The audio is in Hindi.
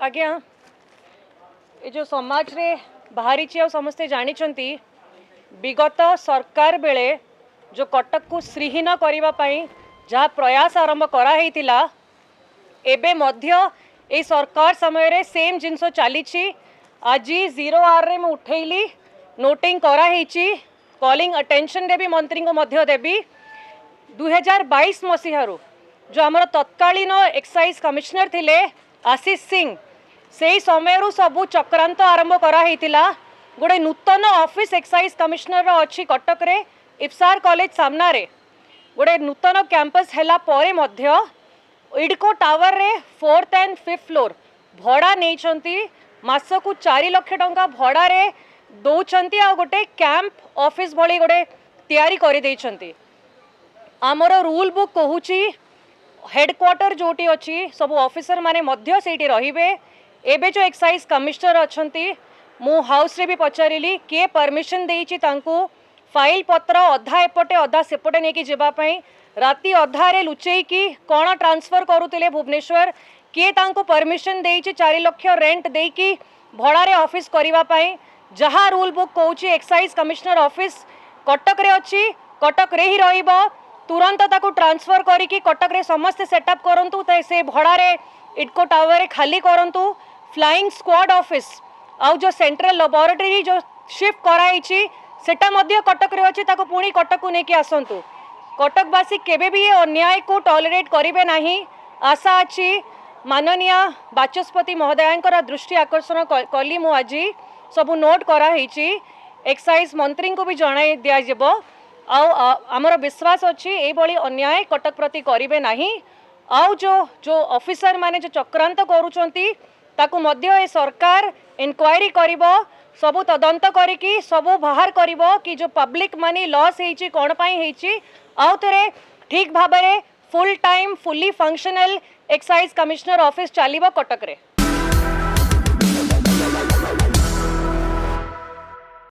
आज्ञा ये जो समाज रे बाहरी समस्ते जानी विगत सरकार बेले जो कटक को श्रीहीन करने जहाँ प्रयास आरंभ कराइला एबे मध्य ए सरकार समय रे सेम जिनस चली आज 0R रे मैं उठेली नोटिंग कराई कॉलिंग अटेंशन रे भी मंत्री को मध्य देवी 2022 मसीह जो आमर तत्कालीन एक्साइज कमिश्नर थिले आशीष सिंह से समय सबू चक्रांत आरंभ कराइला गोटे नूतन ऑफिस एक्साइज कमिश्नर अच्छी कटक रे इफ्सार कॉलेज सामना रे गोटे नूतन कैंपस हैला परे मध्य इडको टावर रे 4th and 5th फ्लोर भड़ा नहीं मासकू 4 लाख टंका भड़ा रे दौरान आ गोटे कैंप ऑफिस भली गोटे तैयारी कर देइछंती। आमर रूल बुक कहूची हेडक्वार्टर जोटी अच्छी सब ऑफिसर माने मध्य सेठी रहिबे। एबे जो एक्साइज कमिश्नर अच्छंती मु हाउस रे भी पचारिली किए परमिशन देइची तांको फाइल पत्र अधा एपटे अधा सेपटे नेकी जेबा पई राति अधारे लुचेकी कौन ट्रांसफर करुले भुवनेश्वर किए तांको परमिशन देइची 4 लाख रेंट देकी भड़ारे ऑफिस करने जहाँ रूल बुक कहूची एक्साइज कमिश्नर ऑफिस कटक रे अच्छी कटक रे ही रहिबो तुरंत ताको ट्रांसफर करिकी कटक रे समस्त सेटअप करंतु से भड़ारे इडको टावर रे खाली करंतु। फ्लाइंग स्क्वाड ऑफिस आउ जो सेंट्रल लैबोरेटरी जो शिफ्ट कराई सेटा मध्य कटक रे अच्छी ताको पुणी कटक को लेकिन आसतु। कटकवासी केबे भी ये अन्याय को टॉलरेट करिवे नहीं आशा अच्छी माननीय बाचस्पति महोदयांकर दृष्टि आकर्षण कली मु आज सब नोट कराई एक्साइज मंत्री को भी जणाई दिज्व आमर विश्वास अच्छी ये अन्याय कटक प्रति करिवे नहीं आउ जो जो ऑफिसर माने जो चक्रांत करूचंती ताकू मध्य ए सरकार इनक्वायरी करिवो सबू तदंत करिकी सबू बाहर करिवो कि जो पब्लिक मनी लॉस हेची कोन पई हेची आउ थरे ठीक भाबरे full time fully functional excise commissioner office चलिबो कटक रे।